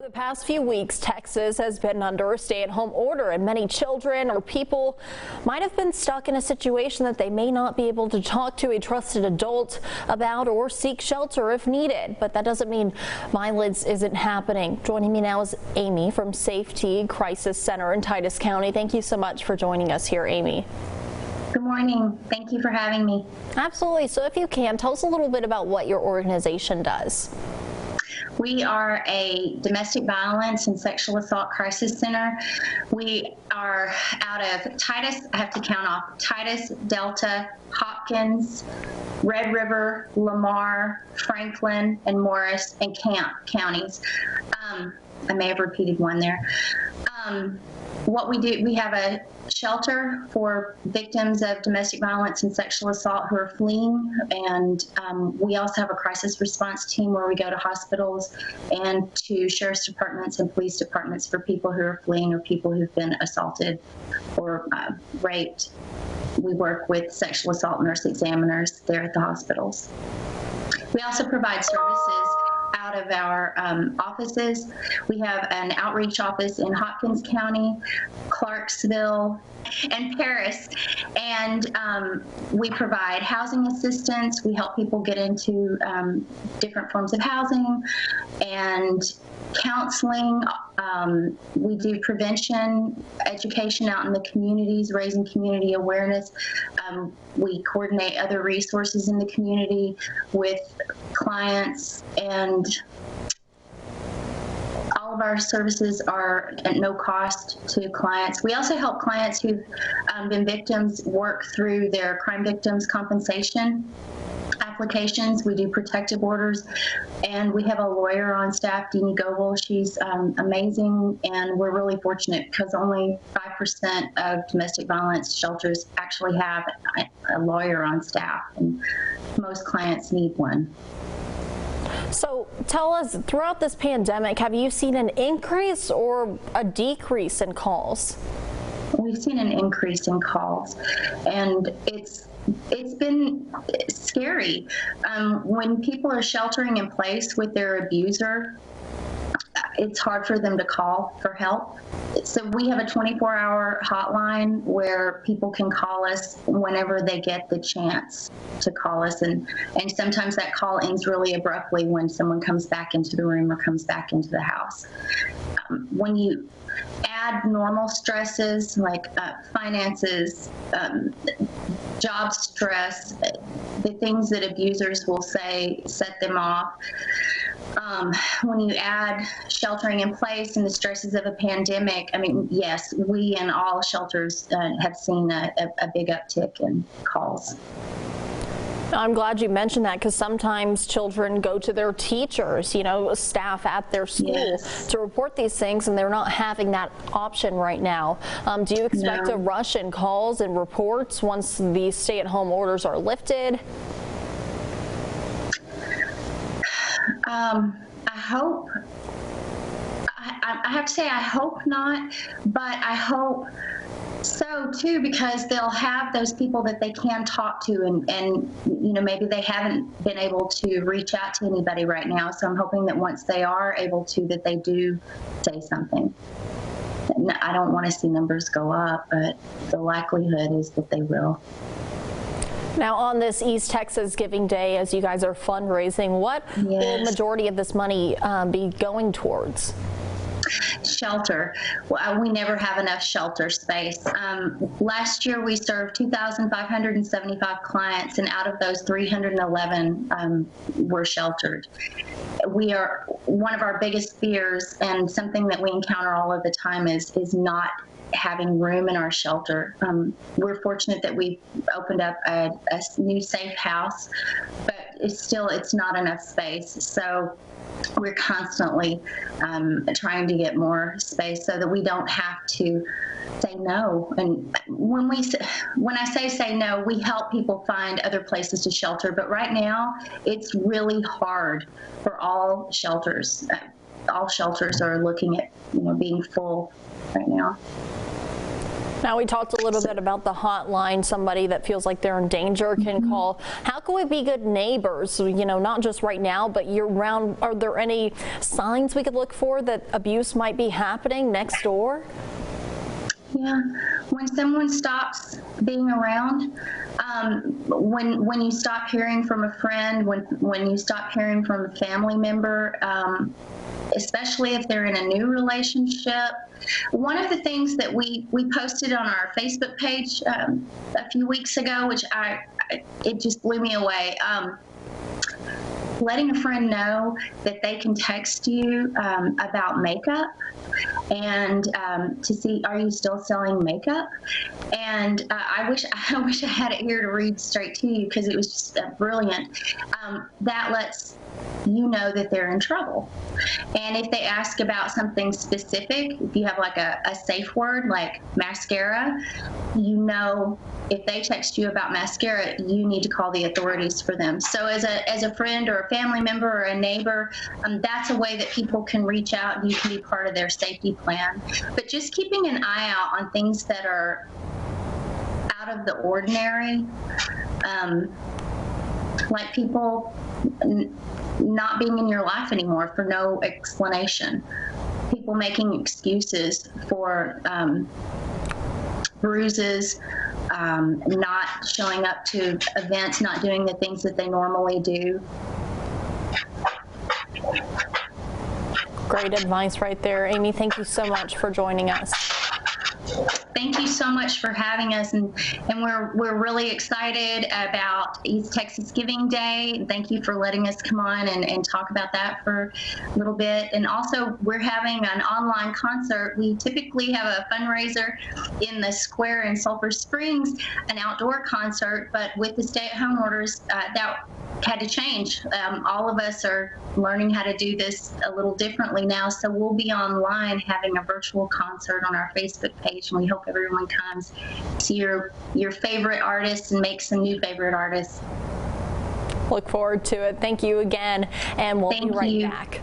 The past few weeks, Texas has been under a stay-at-home order, and many children or people might have been stuck in a situation that they may not be able to talk to a trusted adult about or seek shelter if needed. But that doesn't mean violence isn't happening. Joining me now is Amy from Safety Crisis Center in Titus County. Thank you so much for joining us here, Amy. Good morning. Thank you for having me. Absolutely. So if you can, tell us a little bit about what your organization does. We are a domestic violence and sexual assault crisis center. We are out of Titus, I have to count off, Titus, Delta, Hopkins, Red River, Lamar, Franklin, and Morris, and Camp counties. I may have repeated one there. What we do, we have a shelter for victims of domestic violence and sexual assault who are fleeing, and we also have a crisis response team where we go to hospitals and to sheriff's departments and police departments for people who are fleeing or people who've been assaulted or raped. We work with sexual assault nurse examiners there at the hospitals. We also provide services out of our offices. We have an outreach office in Hopkins County, Clarksville, and Paris, and we provide housing assistance. We help people get into different forms of housing and counseling. We do prevention, education out in the communities, raising community awareness. We coordinate other resources in the community with clients, and all of our services are at no cost to clients. We also help clients who've been victims work through their crime victims compensation applications. We do protective orders, and we have a lawyer on staff, Deanie Goebel. She's amazing, and we're really fortunate because only 5% of domestic violence shelters actually have a lawyer on staff, and most clients need one. So tell us, throughout this pandemic, have you seen an increase or a decrease in calls? We've seen an increase in calls, and it's been scary. When people are sheltering in place with their abuser, it's hard for them to call for help. So we have a 24-hour hotline where people can call us whenever they get the chance to call us, and sometimes that call ends really abruptly when someone comes back into the room or comes back into the house. When you add normal stresses like finances, job stress, the things that abusers will say set them off. When you add sheltering in place and the stresses of a pandemic, I mean, yes, we and all shelters have seen a big uptick in calls. I'm glad you mentioned that, because sometimes children go to their teachers, staff at their school, yes, to report these things, and they're not having that option right now. Do you expect a rush in calls and reports once these stay-at-home orders are lifted? I have to say I hope not, but I hope so too, because they'll have those people that they can talk to, and maybe they haven't been able to reach out to anybody right now. So I'm hoping that once they are able to, that they do say something. I don't want to see numbers go up, but the likelihood is that they will. Now, on this East Texas Giving Day, as you guys are fundraising, what will the majority of this money be going towards? Shelter. Well, we never have enough shelter space. Last year we served 2,575 clients, and out of those 311 were sheltered. We are, one of our biggest fears, and something that we encounter all of the time, is not having room in our shelter. We're fortunate that we opened up a new safe house, but it's not enough space. So we're constantly trying to get more space so that we don't have to say no. And when I say no, we help people find other places to shelter. But right now, it's really hard for all shelters. All shelters are looking at being full right now. Now, we talked a little bit about the hotline. Somebody that feels like they're in danger can call. How can we be good neighbors, you know, not just right now, but year round? Are there any signs we could look for that abuse might be happening next door? Yeah, when someone stops being around, when you stop hearing from a friend, when you stop hearing from a family member, especially if they're in a new relationship. One of the things that we posted on our Facebook page a few weeks ago, which it just blew me away. Letting a friend know that they can text you about makeup and to see, are you still selling makeup? And I wish I had it here to read straight to you, because it was just brilliant. That lets you know that they're in trouble. And if they ask about something specific, if you have like a safe word like mascara, you know, if they text you about mascara, you need to call the authorities for them. So as a friend or a family member or a neighbor, that's a way that people can reach out and you can be part of their safety plan. But just keeping an eye out on things that are out of the ordinary, like people not being in your life anymore for no explanation, people making excuses for bruises, not showing up to events, not doing the things that they normally do. Great advice right there. Amy, thank you so much for joining us. Thank you so much for having us, and we're really excited about East Texas Giving Day. Thank you for letting us come on and talk about that for a little bit. And also, we're having an online concert. We typically have a fundraiser in the square in Sulphur Springs, an outdoor concert, but with the stay-at-home orders, that had to change. All of us are learning how to do this a little differently now, so we'll be online having a virtual concert on our Facebook page, and we hope everyone comes to your favorite artists and make some new favorite artists. Look forward to it. Thank you again, and we'll be right back.